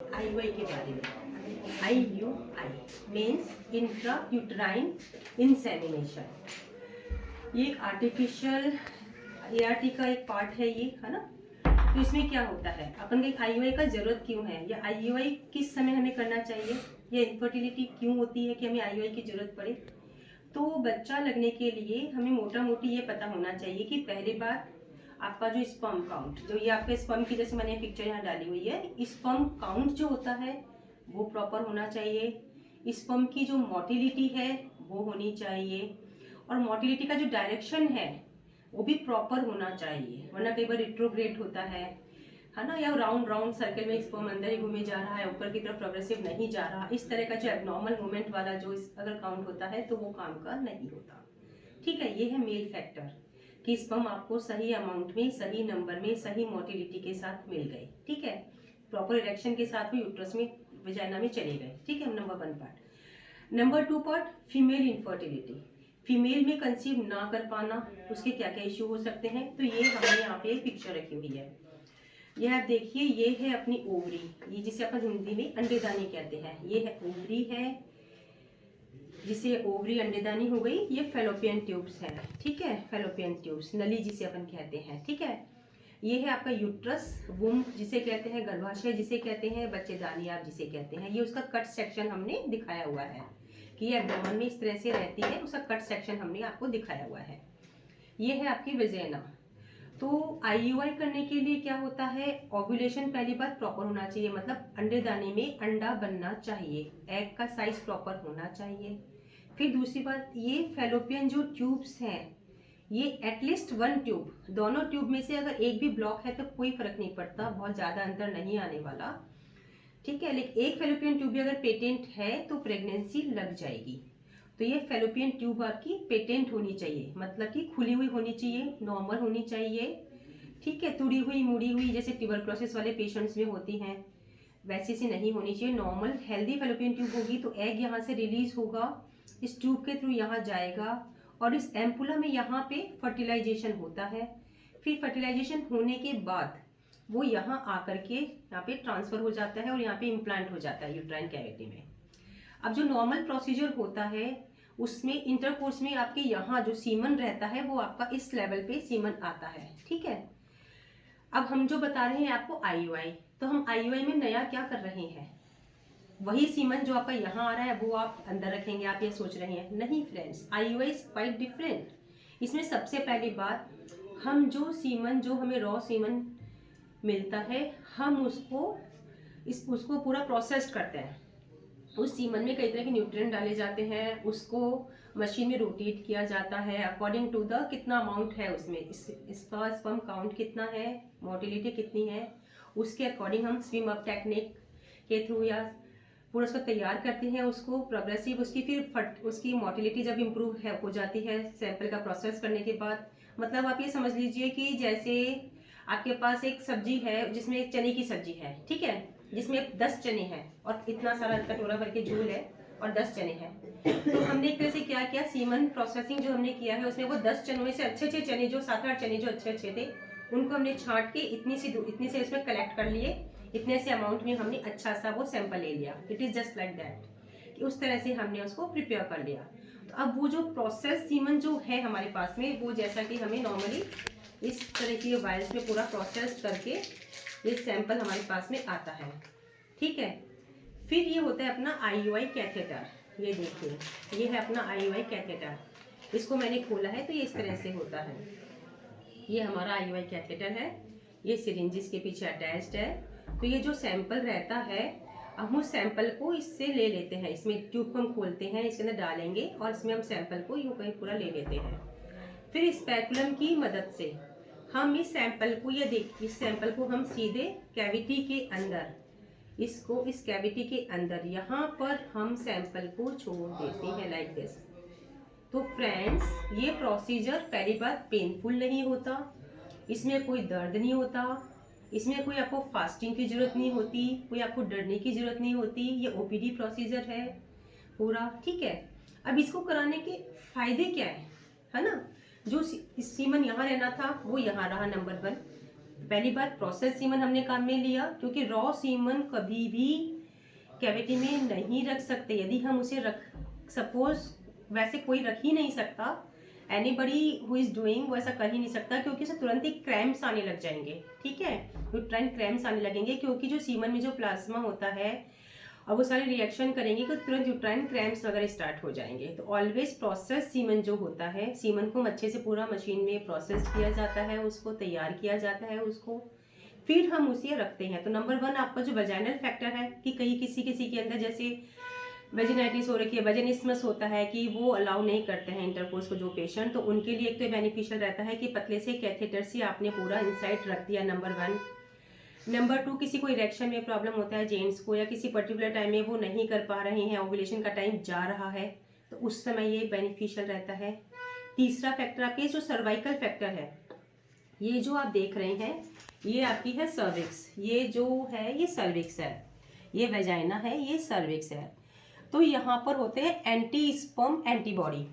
IUI के बारे में। IUI means intra uterine insemination. ये एक आर्टिफिशियल ART का एक पार्ट है ये, है ना। तो इसमें क्या होता है, अपन को IUI का जरूरत क्यों है, या IUI किस समय हमें करना चाहिए, या इनफर्टिलिटी क्यों होती है कि हमें IUI की जरूरत पड़े। तो बच्चा लगने के लिए हमें मोटा मोटी ये पता होना चाहिए कि पहली बात आपका जो स्पर्म काउंट, जो ये आपके स्पर्म की जैसे मैंने पिक्चर यहाँ डाली हुई है, स्पर्म काउंट जो होता है वो प्रॉपर होना चाहिए। स्पर्म की जो मोटिलिटी है वो होनी चाहिए, और मोटिलिटी का जो डायरेक्शन है वो भी प्रॉपर होना चाहिए, वरना कई बार रिट्रोग्रेड होता है ना, या राउंड राउंड सर्कल में स्पर्म अंदर ही घूमे जा रहा है, ऊपर की तरफ प्रोग्रेसिव नहीं जा रहा, इस तरह का जो एबनॉर्मल मूवमेंट वाला जो अगर काउंट होता है तो वो काम का नहीं होता। ठीक है, ये है मेल फैक्टर कि स्पर्म आपको सही अमाउंट में, सही नंबर में, सही मोटिलिटी के साथ मिल गए। ठीक है, प्रॉपर इरेक्शन के साथ वो यूट्रस में, वजाइना में चले गए। ठीक है, number 1 part. Number 2 part, female infertility. Female में कंसीव ना कर पाना, उसके क्या क्या इश्यू हो सकते हैं। तो ये हमने यहाँ पे पिक्चर रखी हुई है, ये आप देखिए, ये है अपनी ओवरी, ये जिसे अपन हिंदी में अंडेदानी कहते हैं। ये है ओवरी है, जिसे ओवरी अंडेदानी हो गई। ये फेलोपियन ट्यूब्स हैं। ठीक है, फेलोपियन ट्यूब्स, नली जिसे अपन कहते हैं। ठीक है, ये है आपका यूट्रस, वुम्ब जिसे कहते हैं, गर्भाशय जिसे कहते हैं, बच्चेदानी आप जिसे कहते हैं। ये उसका कट सेक्शन हमने दिखाया हुआ है कि ये एब्डोमेन में इस तरह से रहती है, उसका कट सेक्शन हमने आपको दिखाया हुआ है। ये है आपकी वेजाइना। तो IUI करने के लिए क्या होता है, ओव्यूलेशन पहली बात प्रॉपर होना चाहिए, मतलब अंडेदानी में अंडा बनना चाहिए, एग का साइज प्रॉपर होना चाहिए। फिर दूसरी बात, ये फेलोपियन जो ट्यूब्स हैं, ये एटलीस्ट 1 ट्यूब, दोनों ट्यूब में से अगर एक भी ब्लॉक है तो कोई फर्क नहीं पड़ता, बहुत ज्यादा अंतर नहीं आने वाला। ठीक है, लेकिन एक फेलोपियन ट्यूब भी अगर पेटेंट है तो प्रेगनेंसी लग जाएगी। तो ये फेलोपियन ट्यूब आपकी पेटेंट होनी चाहिए, मतलब कि खुली हुई होनी चाहिए, नॉर्मल होनी चाहिए। ठीक है, तुड़ी हुई मुड़ी हुई जैसे ट्यूबरक्लोसिस वाले पेशेंट्स में होती हैं वैसी सी नहीं होनी चाहिए, नॉर्मल हेल्दी फेलोपियन ट्यूब होगी। तो एग यहाँ से रिलीज होगा, इस ट्यूब के थ्रू यहाँ जाएगा, और इस एम्पुला में यहाँ पे फर्टिलाइजेशन होता है। फिर फर्टिलाइजेशन होने के बाद वो यहाँ आकर के यहाँ पे ट्रांसफर हो जाता है और यहाँ पे इम्प्लांट हो जाता है यूट्राइन कैविटी में। अब जो नॉर्मल प्रोसीजर होता है उसमें इंटरकोर्स में आपके यहाँ जो सीमन रहता है वो आपका इस लेवल पे सीमन आता है। ठीक है, अब हम जो बता रहे हैं आपको IUI, तो हम IUI में नया क्या कर रहे हैं, वही सीमन जो आपका यहाँ आ रहा है वो आप अंदर रखेंगे, आप ये सोच रहे हैं। नहीं friends, IUI is quite different. इसमें सबसे पहली बात, हम जो सीमन, जो हमें रॉ सीमन मिलता है, हम उसको पूरा प्रोसेस करते हैं। उस सीमन में कई तरह के न्यूट्रिएंट डाले जाते हैं, उसको मशीन में रोटेट किया जाता है अकॉर्डिंग टू द कितना अमाउंट है उसमें, इसका स्पर्म काउंट कितना है, मोटिलिटी कितनी है, उसके अकॉर्डिंग हम स्विम अप टेक्निक के थ्रू या पूरा उसको तैयार करते हैं, उसको प्रोग्रेसिव, उसकी फिर उसकी मोटिलिटी जब इम्प्रूव हो जाती है सैंपल का प्रोसेस करने के बाद। मतलब आप ये समझ लीजिए कि जैसे आपके पास एक सब्जी है जिसमें चने की सब्जी है, ठीक है, जिसमें 10 चने हैं और इतना सारा कटोरा भर के झोल है और 10 चने हैं। तो हमने एक तरह से क्या किया, सीमन प्रोसेसिंग जो हमने किया है उसमें वो 10 चनों में से अच्छे चने, जो 7-8 चने जो अच्छे थे, उनको हमने छांट के इतनी से उसमें कलेक्ट कर लिए, इतने से अमाउंट में हमने अच्छा सा वो सैंपल ले लिया। It is just like that कि उस तरह से हमने उसको प्रिपेयर कर लिया। तो अब वो जो प्रोसेस सीमन जो है हमारे पास में, वो जैसा कि हमें नॉर्मली इस तरह की वायल्स में पूरा प्रोसेस करके ये सैंपल हमारे पास में आता है। ठीक है, फिर ये होता है अपना IUI कैथेटर। ये देखिए, ये है अपना IUI कैथेटर। इसको मैंने खोला है तो ये इस तरह से होता है। ये हमारा IUI कैथेटर है, ये सिरिंज के पीछे अटैच्ड है। तो ये जो सैंपल रहता है, हम उस सैंपल को इससे ले लेते हैं, इसमें ट्यूब को हम खोलते हैं, इसके अंदर डालेंगे और इसमें हम सैंपल को यूं कहीं पूरा ले लेते हैं। फिर स्पैकुलम की मदद से हम इस सैंपल को, ये देख, इस सैंपल को हम सीधे कैविटी के अंदर, इसको इस कैविटी के अंदर यहाँ पर हम सैंपल को छोड़ देते हैं लाइक दिस। तो फ्रेंड्स, ये प्रोसीजर पहली बात पेनफुल नहीं होता, इसमें कोई दर्द नहीं होता, इसमें कोई आपको फास्टिंग की जरूरत नहीं होती, कोई आपको डरने की जरूरत नहीं होती। ये OPD प्रोसीजर है पूरा। ठीक है, अब इसको कराने के फायदे क्या है ना, जो सीमन यहाँ रहना था वो यहाँ रहा, नंबर 1। पहली बात प्रोसेस सीमन हमने काम में लिया, क्योंकि रॉ सीमन कभी भी कैविटी में नहीं रख सकते। यदि हम उसे सपोज वैसे कोई रख ही नहीं सकता, एनीबडी हु इज डूइंग वो ऐसा कर ही नहीं सकता, क्योंकि उसे तुरंत ही क्रैम्प्स आने लग जाएंगे। ठीक है, यूट्राइन क्रैम्प्स आने लगेंगे, क्योंकि जो सीमन में जो प्लाज्मा होता है और वो सारे रिएक्शन करेंगे तो तुरंत यूट्राइन क्रैम्प्स वगैरह स्टार्ट हो जाएंगे। तो ऑलवेज प्रोसेस सीमन जो होता है, सीमन को अच्छे से पूरा मशीन में प्रोसेस किया जाता है, उसको तैयार किया जाता है, उसको फिर हम उसे रखते हैं। तो नंबर 1 आपका जो वजाइनल फैक्टर है कि कहीं किसी के अंदर जैसे वेजिनाइटिस हो रखी है, वजनिस्मस होता है कि वो अलाउ नहीं करते हैं इंटरकोर्स को जो पेशेंट, तो उनके लिए एक तो बेनिफिशियल रहता है कि पतले से कैथेटर से आपने पूरा इंसाइड रख दिया, नंबर 1। नंबर 2, किसी को इरेक्शन में प्रॉब्लम होता है जेंट्स को, या किसी पर्टिकुलर टाइम में वो नहीं कर पा रहे हैं, ओव्यूलेशन का टाइम जा रहा है, तो उस समय ये बेनिफिशियल रहता है। तीसरा फैक्टर आपके जो सर्वाइकल फैक्टर है, ये जो आप देख रहे हैं ये आपकी है सर्विक्स, ये जो है ये सर्विक्स है, ये वेजाइना है, ये सर्विक्स है। तो यहाँ पर होते हैं एंटी स्पर्म एंटीबॉडी।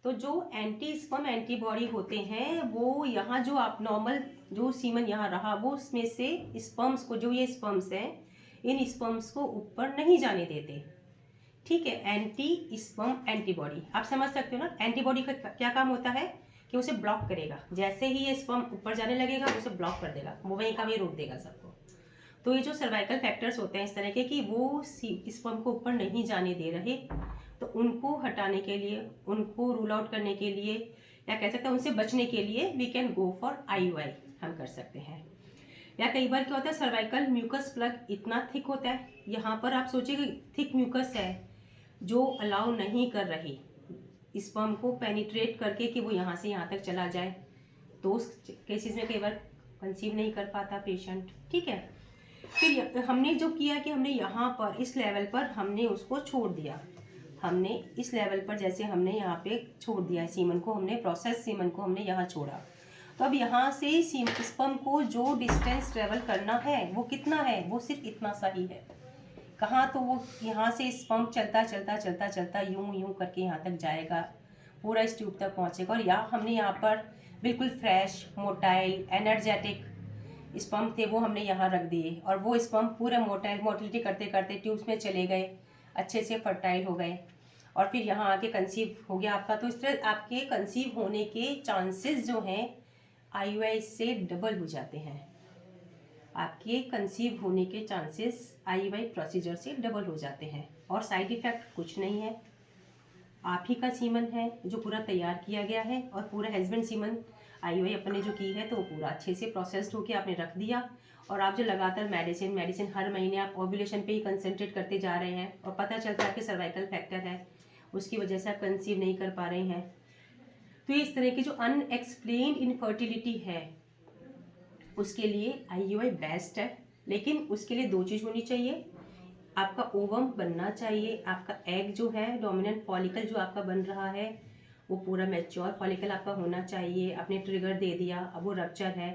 तो जो एंटी स्पर्म एंटीबॉडी होते हैं वो यहाँ जो आप नॉर्मल जो सीमन यहाँ रहा वो उसमें से स्पर्म्स को, जो ये स्पर्म्स हैं, इन स्पर्म्स को ऊपर नहीं जाने देते। ठीक है, एंटी स्पर्म एंटीबॉडी आप समझ सकते हो ना। एंटीबॉडी का क्या काम होता है कि उसे ब्लॉक करेगा, जैसे ही ये स्पर्म ऊपर जाने लगेगा उसे ब्लॉक कर देगा, वो वहीं का भी रोक देगा सबको। तो ये जो सर्वाइकल फैक्टर्स होते हैं इस तरह के कि वो स्पर्म को ऊपर नहीं जाने दे रहे, तो उनको हटाने के लिए, उनको रूल आउट करने के लिए, या कह सकते हैं उनसे बचने के लिए we can go for IUI हम कर सकते हैं। या कई बार क्या होता है सर्वाइकल म्यूकस प्लग इतना थिक होता है, यहाँ पर आप सोचिए थिक म्यूकस है जो अलाउ नहीं कर रही स्पर्म को पेनिट्रेट करके कि वो यहाँ से यहाँ तक चला जाए, तो उस केसेस में कई बार कंसीव नहीं कर पाता पेशेंट। ठीक है, फिर हमने जो किया कि हमने यहाँ पर इस लेवल पर हमने उसको छोड़ दिया, हमने इस लेवल पर जैसे हमने यहाँ पे छोड़ दिया सीमन को, हमने प्रोसेस सीमन को हमने यहाँ छोड़ा। तो अब यहाँ से स्पर्म को जो डिस्टेंस ट्रेवल करना है वो कितना है, वो सिर्फ इतना सा ही है। कहाँ, तो वो यहाँ से स्पर्म चलता चलता चलता चलता यूं यूं करके यहाँ तक जाएगा, पूरा इस ट्यूब तक पहुँचेगा। और यहाँ हमने यहाँ पर बिल्कुल फ्रेश मोटाइल एनर्जेटिक स्पर्म थे वो हमने यहाँ रख दिए, और वो स्पर्म पूरा मोटिलिटी करते करते ट्यूब्स में चले गए, अच्छे से फर्टाइल हो गए, और फिर यहाँ आके कंसीव हो गया आपका। तो इस तरह आपके कंसीव होने के चांसेस जो हैं IUI से डबल हो जाते हैं। आपके कंसीव होने के चांसेस IUI प्रोसीजर से डबल हो जाते हैं, और साइड इफ़ेक्ट कुछ नहीं है। आप ही का सीमन है जो पूरा तैयार किया गया है, और पूरा हस्बैंड सीमन IUI अपने जो की है तो वो पूरा अच्छे से प्रोसेस्ड होकर आपने रख दिया। और आप जो लगातार मेडिसिन हर महीने आप ओव्यूलेशन पे ही कंसंट्रेट करते जा रहे हैं, और पता चलता है कि सर्वाइकल फैक्टर है, उसकी वजह से आप कंसीव नहीं कर पा रहे हैं। तो इस तरह की जो अनएक्सप्लेन्ड इनफर्टिलिटी है उसके लिए IUI बेस्ट है, लेकिन उसके लिए 2 चीज़ होनी चाहिए। आपका ओवम बनना चाहिए, आपका एग जो है डोमिनेंट फॉलिकल जो आपका बन रहा है वो पूरा मैच्योर फॉलिकल आपका होना चाहिए। आपने ट्रिगर दे दिया, अब वो रप्चर है,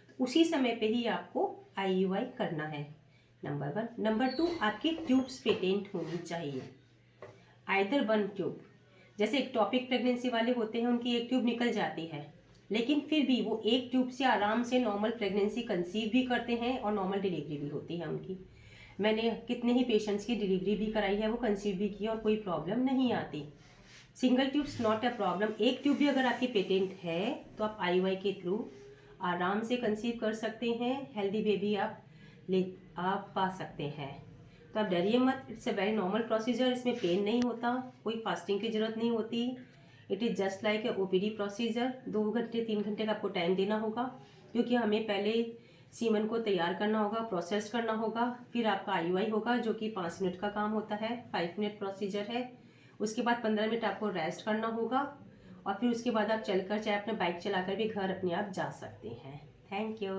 तो उसी समय पे ही आपको IUI करना है, नंबर 1। नंबर 2, आपकी ट्यूब्स पेटेंट होनी चाहिए, आइदर 1 ट्यूब। जैसे एक्टोपिक प्रेगनेंसी वाले होते हैं उनकी एक ट्यूब निकल जाती है, लेकिन फिर भी वो एक ट्यूब से आराम से नॉर्मल प्रेगनेंसी कंसीव भी करते हैं और नॉर्मल डिलीवरी भी होती है उनकी। मैंने कितने ही पेशेंट्स की डिलीवरी भी कराई है, वो कंसीव भी की और कोई प्रॉब्लम नहीं आती। Single tubes not a problem. एक ट्यूब भी अगर आपकी पेटेंट है तो आप IUI के थ्रू आराम से कंसीव कर सकते हैं, हेल्दी बेबी आप पा सकते हैं। तो आप डरिए मत, it's a very normal procedure, इसमें पेन नहीं होता, कोई फास्टिंग की ज़रूरत नहीं होती। It is just like a OPD procedure. 2 घंटे 3 घंटे का आपको टाइम देना होगा, क्योंकि हमें पहले सीमन को तैयार करना होगा, प्रोसेस करना होगा, फिर आपका IUI होगा जो कि 5 मिनट का काम होता है, 5 मिनट प्रोसीजर है। उसके बाद 15 मिनट आपको रेस्ट करना होगा, और फिर उसके बाद आप चलकर चाहे अपना बाइक चलाकर भी घर अपने आप जा सकते हैं। Thank you.